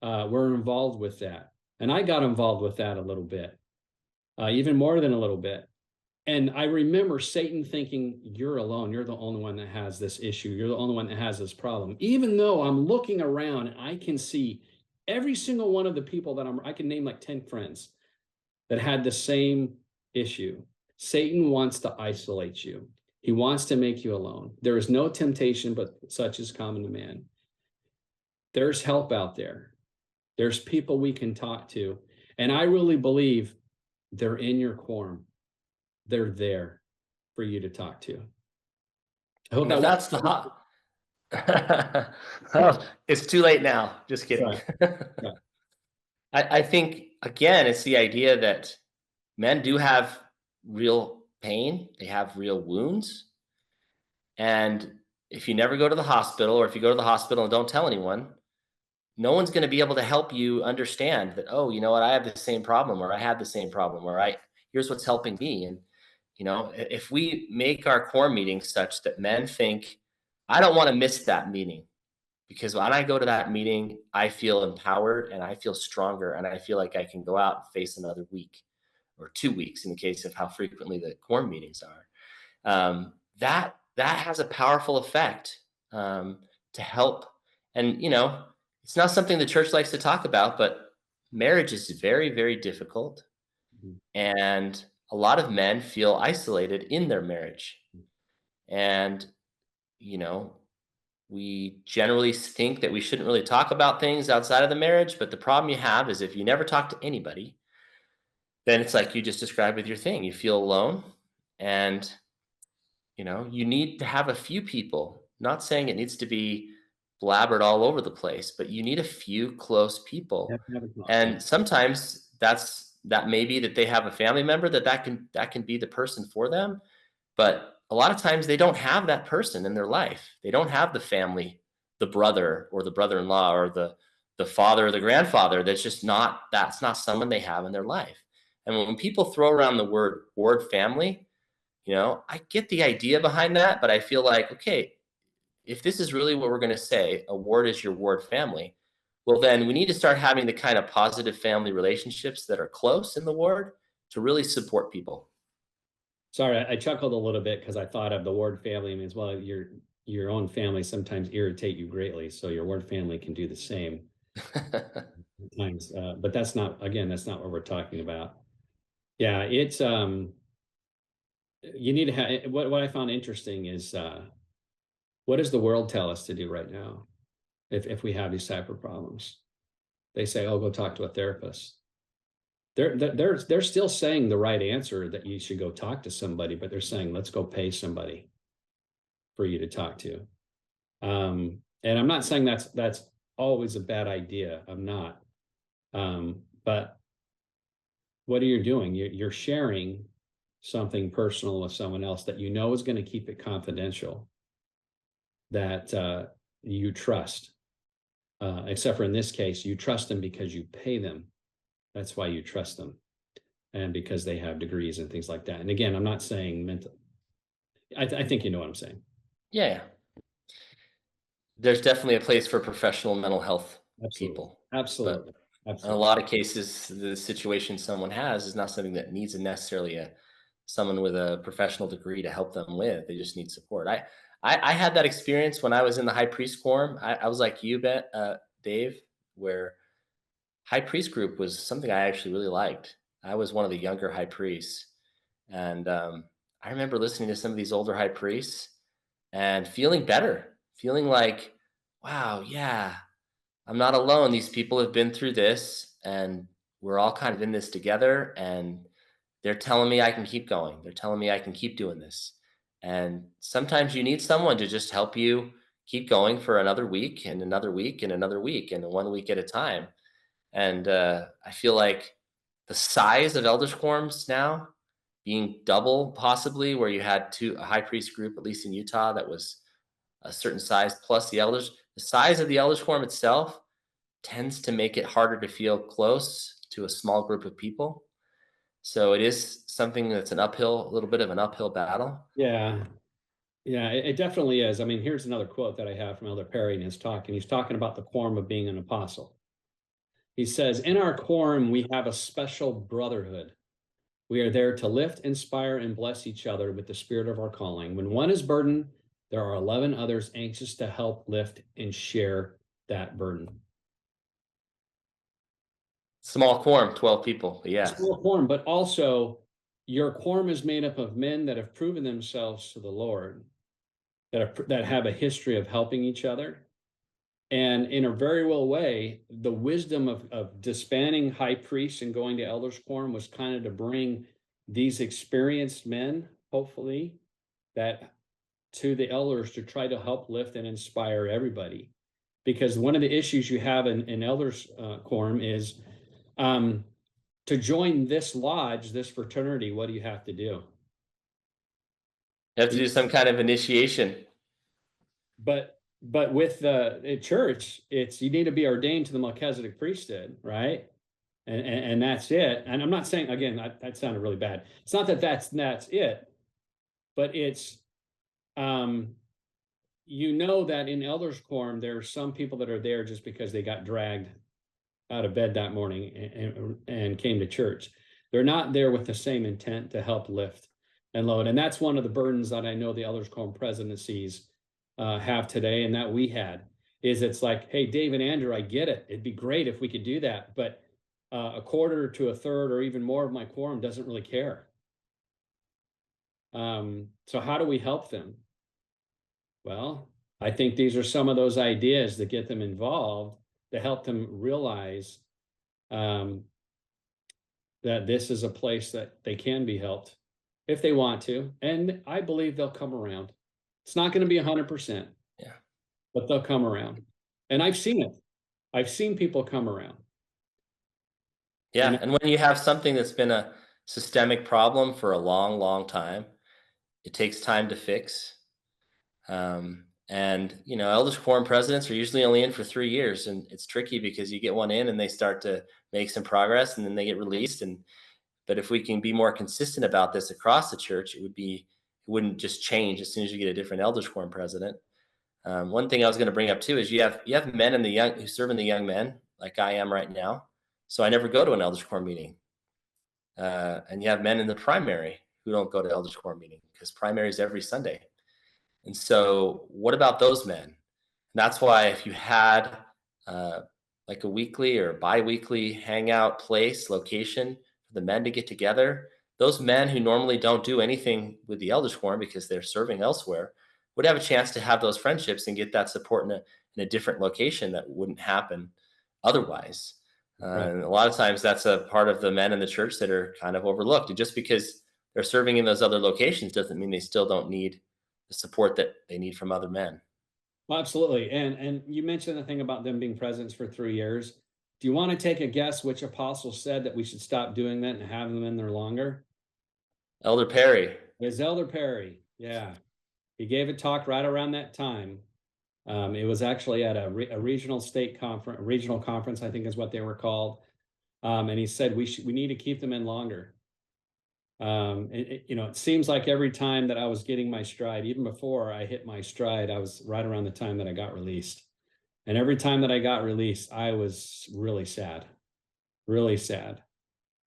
were involved with that. And I got involved with that a little bit, even more than a little bit. And I remember Satan thinking, you're alone. You're the only one that has this issue. You're the only one that has this problem. Even though I'm looking around and I can see every single one of the people that I can name like 10 friends that had the same issue. Satan wants to isolate you. He wants to make you alone. There is no temptation, but such is common to man. There's help out there. There's people we can talk to. And I really believe they're in your quorum. They're there for you to talk to. I hope And if that that's the hot, oh, it's too late now. Just kidding. right. Right. I think again, it's the idea that men do have real pain. They have real wounds. And if you never go to the hospital, or if you go to the hospital and don't tell anyone, no one's going to be able to help you understand that, oh, you know what, I have the same problem, or I had the same problem, or here's what's helping me. And, if we make our core meetings such that men think, I don't want to miss that meeting, because when I go to that meeting, I feel empowered and I feel stronger and I feel like I can go out and face another week or 2 weeks in the case of how frequently the core meetings are. That has a powerful effect to help. And it's not something the church likes to talk about, but marriage is very, very difficult, Mhm. and a lot of men feel isolated in their marriage. And you know, we generally think that we shouldn't really talk about things outside of the marriage, but the problem you have is if you never talk to anybody, then it's like you just described with your thing. You feel alone, and you need to have a few people. Not saying it needs to be blabbered all over the place, but you need a few close You people. have to have a talk, yeah. And sometimes that may be that they have a family member that can be the person for them. But a lot of times they don't have that person in their life. They don't have the family, the brother or the brother-in-law or the father or the grandfather. That's not someone they have in their life. And when people throw around the word family, I get the idea behind that, but I feel like, okay, if this is really what we're going to say, a ward is your ward family, well, then we need to start having the kind of positive family relationships that are close in the ward to really support people. Sorry, I chuckled a little bit because I thought of the Ward family means, well, your own family sometimes irritate you greatly, so your Ward family can do the same times. But that's not, again, that's not what we're talking about. Yeah, it's you need to have what I found interesting is what does the world tell us to do right now if we have these type of problems? They say, oh, go talk to a therapist. They're still saying the right answer that you should go talk to somebody, but they're saying, let's go pay somebody for you to talk to. And I'm not saying that's always a bad idea. I'm not. But what are you doing? You're sharing something personal with someone else that you know is going to keep it confidential, that you trust. Except for in this case, you trust them because you pay them. That's why you trust them, and because they have degrees and things like that. And again, I'm not saying mental. I think you know what I'm saying. Yeah. There's definitely a place for professional mental health Absolutely, people, but absolutely, in a absolutely. lot of cases, the situation someone has is not something that needs necessarily someone with a professional degree to help them with. They just need support. I had that experience when I was in the high priest quorum. I was like you, Dave, where high priest group was something I actually really liked. I was one of the younger high priests, and I remember listening to some of these older high priests and feeling better, feeling like, wow, yeah, I'm not alone. These people have been through this, and we're all kind of in this together. And they're telling me I can keep going. They're telling me I can keep doing this. And sometimes you need someone to just help you keep going for another week and another week and another week and 1 week at a time. And I feel like the size of elders quorums now being double, possibly, where you had a high priest group, at least in Utah, that was a certain size plus the elders. The size of the elders quorum itself tends to make it harder to feel close to a small group of people. So it is something that's a little bit of an uphill battle. Yeah. Yeah, it definitely is. I mean, here's another quote that I have from Elder Perry in his talk, and he's talking about the quorum of being an apostle. He says, in our quorum, we have a special brotherhood. We are there to lift, inspire, and bless each other with the spirit of our calling. When one is burdened, there are 11 others anxious to help lift and share that burden. Small quorum, 12 people. But yeah. Small quorum, but also your quorum is made up of men that have proven themselves to the Lord, that have a history of helping each other. And in a very real way, the wisdom of disbanding high priests and going to elders quorum was kind of to bring these experienced men, hopefully, that to the elders to try to help lift and inspire everybody. Because one of the issues you have in elders quorum is to join this lodge, this fraternity, what do you have to do? You have to do some kind of initiation. But with the church, it's you need to be ordained to the Melchizedek priesthood, right? And that's it. And I'm not saying, again, that sounded really bad. It's not that that's it, but it's you know that in elders quorum there are some people that are there just because they got dragged out of bed that morning and came to church. They're not there with the same intent to help lift and load. And that's one of the burdens that I know the elders quorum presidencies have today, and that we had, is it's like, hey, Dave and Andrew, I get it. It'd be great if we could do that, but a quarter to a third or even more of my quorum doesn't really care. So how do we help them? Well, I think these are some of those ideas that get them involved, to help them realize that this is a place that they can be helped if they want to. And I believe they'll come around. It's not going to be 100%. Yeah. But they'll come around. And I've seen it. I've seen people come around. Yeah. And when you have something that's been a systemic problem for a long, long time, it takes time to fix. And elders quorum presidents are usually only in for 3 years, and it's tricky because you get one in and they start to make some progress and then they get released. But if we can be more consistent about this across the church, it wouldn't just change as soon as you get a different elders quorum president. One thing I was going to bring up too is you have men who serve in the young men, like I am right now. So I never go to an elders quorum meeting. And you have men in the primary who don't go to elders quorum meeting because primary is every Sunday. And so what about those men? And that's why if you had like a weekly or bi-weekly hangout location for the men to get together, those men who normally don't do anything with the elders quorum because they're serving elsewhere would have a chance to have those friendships and get that support in a different location that wouldn't happen otherwise. Right. And a lot of times that's a part of the men in the church that are kind of overlooked. And just because they're serving in those other locations doesn't mean they still don't need the support that they need from other men. Well, absolutely. And you mentioned the thing about them being presidents for 3 years. Do you want to take a guess which apostle said that we should stop doing that and have them in there longer? Elder Perry. It's Elder Perry. Yeah. He gave a talk right around that time. It was actually at a regional conference, I think is what they were called. And he said we need to keep them in longer. It seems like every time that I was getting my stride, even before I hit my stride, I was right around the time that I got released. And every time that I got released, I was really sad, really sad.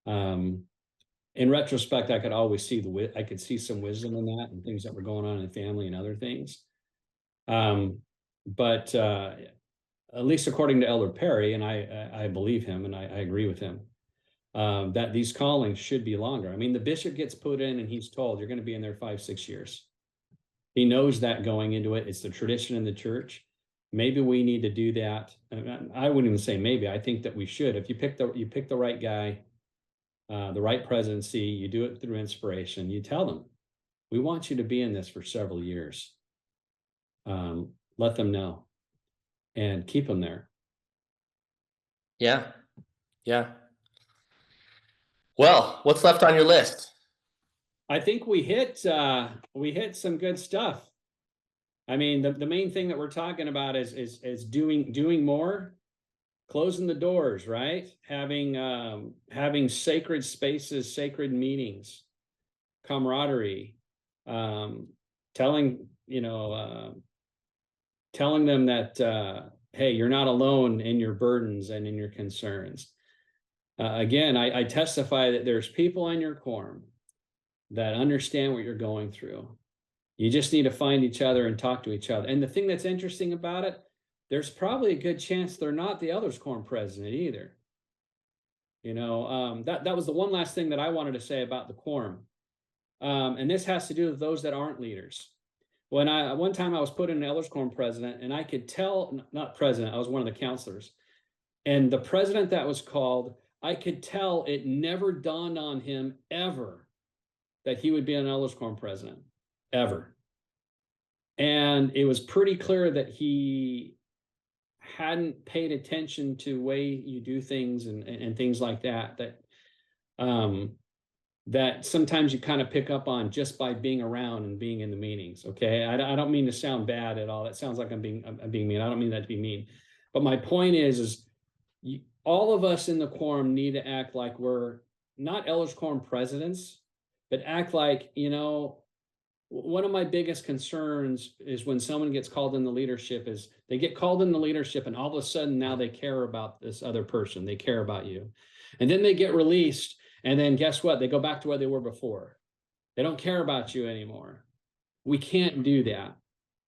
In retrospect, I could always see some wisdom in that and things that were going on in the family and other things. But at least according to Elder Perry, and I believe him and I agree with him, that these callings should be longer. I mean, the bishop gets put in and he's told you're going to be in there 5-6 years. He knows that going into it. It's the tradition in the church. maybe we need to do that. I wouldn't even say maybe. I think that we should. If you pick the right guy, the right presidency, you do it through inspiration. You tell them, we want you to be in this for several years. Let them know and keep them there. Yeah. Yeah. Well, what's left on your list? I think we hit some good stuff. I mean, the main thing that we're talking about is doing more, closing the doors, right? Having sacred spaces, sacred meetings, camaraderie, telling telling them that hey, you're not alone in your burdens and in your concerns. Again, I testify that there's people in your quorum that understand what you're going through. You just need to find each other and talk to each other. And the thing that's interesting about it, there's probably a good chance they're not the elders quorum president either. That was the one last thing that I wanted to say about the quorum. And this has to do with those that aren't leaders. One time I was put in an elders quorum president, and I could tell, not president, I was one of the counselors. And the president that was called, I could tell it never dawned on him ever that he would be an elders quorum president, ever. And it was pretty clear that he hadn't paid attention to the way you do things and things like that, that sometimes you kind of pick up on just by being around and being in the meetings. Okay. I don't mean to sound bad at all. That sounds like I'm being mean. I don't mean that to be mean, but my point is all of us in the quorum need to act like we're not elders quorum presidents, but act like, one of my biggest concerns is when someone gets called in the leadership is they get called in the leadership and all of a sudden now they care about this other person. They care about you. And then they get released. And then guess what? They go back to where they were before. They don't care about you anymore. We can't do that.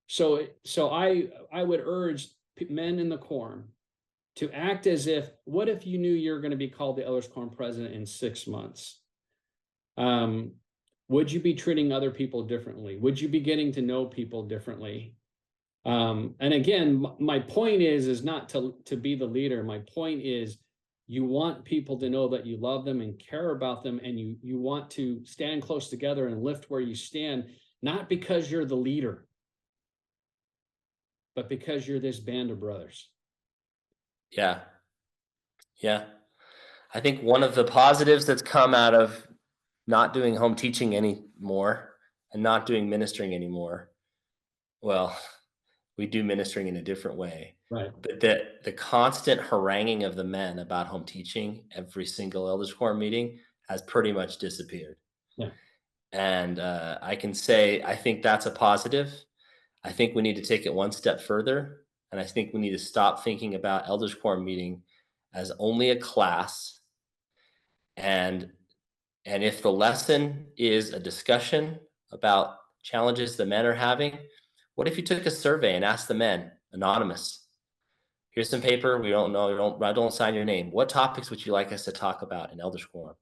So I would urge men in the quorum to act as if, what if you knew you're going to be called the elders quorum president in 6 months? Would you be treating other people differently? Would you be getting to know people differently? And again, my point is not to be the leader. My point is you want people to know that you love them and care about them, and you want to stand close together and lift where you stand, not because you're the leader, but because you're this band of brothers. Yeah. Yeah. I think one of the positives that's come out of not doing home teaching anymore and not doing ministering anymore. Well, we do ministering in a different way. Right. But the constant haranguing of the men about home teaching every single elders quorum meeting has pretty much disappeared. Yeah. And I can say, I think that's a positive. I think we need to take it one step further. And I think we need to stop thinking about elders quorum meeting as only a class. And if the lesson is a discussion about challenges the men are having, what if you took a survey and asked the men, anonymous, here's some paper, we don't know, don't sign your name. What topics would you like us to talk about in elders quorum?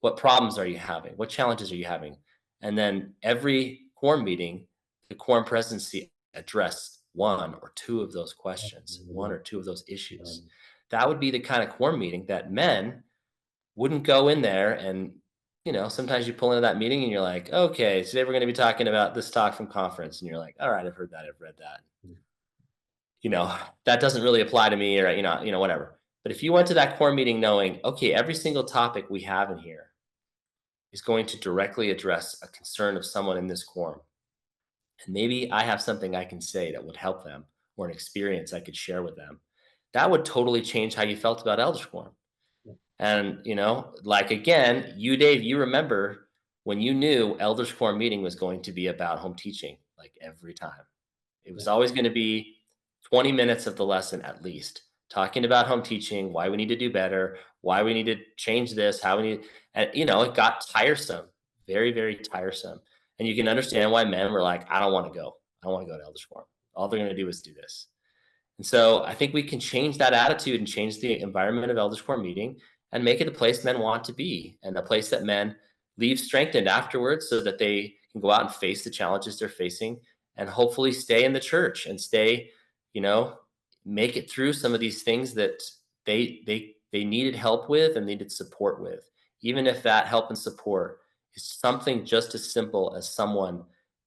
What problems are you having? What challenges are you having? And then every quorum meeting, the quorum presidency addressed one or two of those questions, one or two of those issues. That would be the kind of quorum meeting that men wouldn't go in there and, sometimes you pull into that meeting and you're like, okay, today we're going to be talking about this talk from conference. And you're like, all right, I've heard that. I've read that. That doesn't really apply to me, or, whatever. But if you went to that quorum meeting knowing, okay, every single topic we have in here is going to directly address a concern of someone in this quorum. And maybe I have something I can say that would help them, or an experience I could share with them. That would totally change how you felt about elders quorum. And, again, Dave, you remember when you knew elders quorum meeting was going to be about home teaching, like every time. It was always going to be 20 minutes of the lesson at least, talking about home teaching, why we need to do better, why we need to change this, how we need, and, it got tiresome, very, very tiresome. And you can understand why men were like, I don't want to go. I don't want to go to elders quorum. All they're going to do is do this. And so I think we can change that attitude and change the environment of elders quorum meeting and make it a place men want to be, and a place that men leave strengthened afterwards so that they can go out and face the challenges they're facing and hopefully stay in the church and stay, you know, make it through some of these things that they needed help with and needed support with, even if that help and support is something just as simple as someone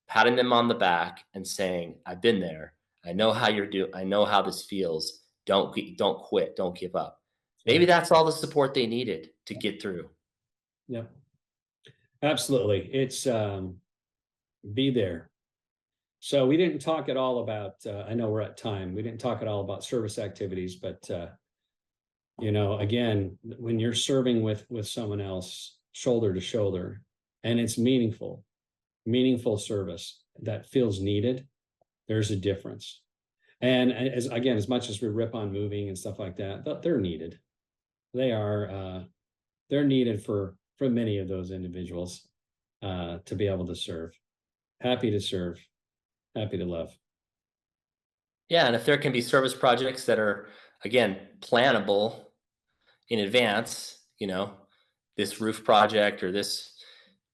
patting them on the back and saying, "I've been there. I know how you're doing. I know how this feels. Don't quit. Don't give up." Maybe Right. that's all the support they needed to get through. Yeah. Absolutely. It's be there. So we didn't talk at all about. I know we're at time. We didn't talk at all about service activities, but again, when you're serving with someone else shoulder to shoulder, and it's meaningful service that feels needed, there's a difference. And as much as we rip on moving and stuff like that, they're needed. They are they're needed for many of those individuals to be able to serve. Happy to serve, happy to love. Yeah, and if there can be service projects that are, again, plannable in advance, this roof project or this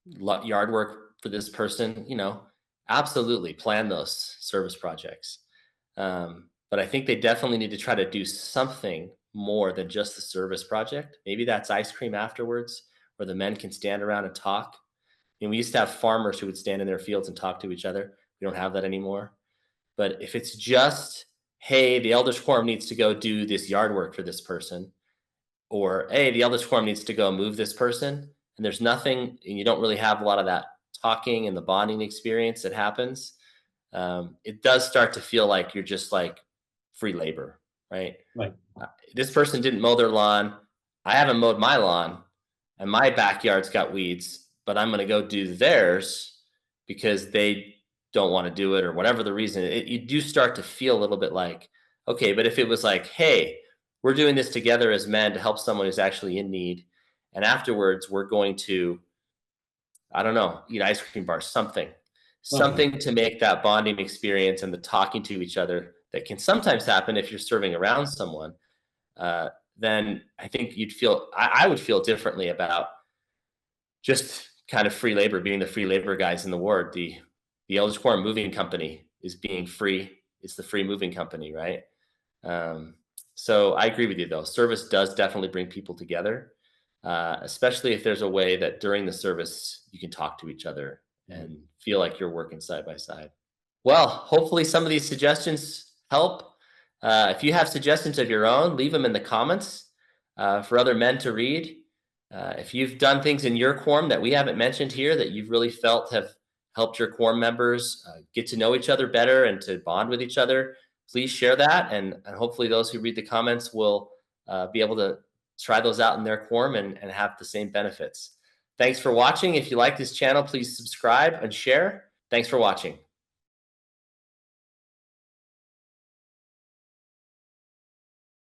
yard work for this person, absolutely plan those service projects. But I think they definitely need to try to do something more than just the service project. Maybe that's ice cream afterwards, where the men can stand around and talk. We used to have farmers who would stand in their fields and talk to each other. We don't have that anymore. But if it's just, hey, the elders quorum needs to go do this yard work for this person, or hey, the elders quorum needs to go move this person, and there's nothing, and you don't really have a lot of that talking and the bonding experience that happens, it does start to feel like you're just like free labor, right? Right. This person didn't mow their lawn. I haven't mowed my lawn, and my backyard's got weeds, but I'm going to go do theirs because they don't want to do it or whatever the reason. You do start to feel a little bit like, okay, but if it was like, hey, we're doing this together as men to help someone who's actually in need, and afterwards we're going to, I don't know, eat ice cream bars, something, Something. something to make that bonding experience and the talking to each other that can sometimes happen if you're serving around someone. Uh, then I think I would feel differently about just kind of free labor, being the free labor guys in the ward. The Elders Quorum Moving Company is being free. It's the free moving company, right? Um, so I agree with you, though. Service does definitely bring people together, especially if there's a way that during the service you can talk to each other and feel like you're working side by side. Well, hopefully some of these suggestions help. If you have suggestions of your own, leave them in the comments for other men to read. If you've done things in your quorum that we haven't mentioned here that you've really felt have helped your quorum members get to know each other better and to bond with each other, please share that. And hopefully those who read the comments will be able to try those out in their quorum and have the same benefits. Thanks for watching. If you like this channel, please subscribe and share. Thanks for watching.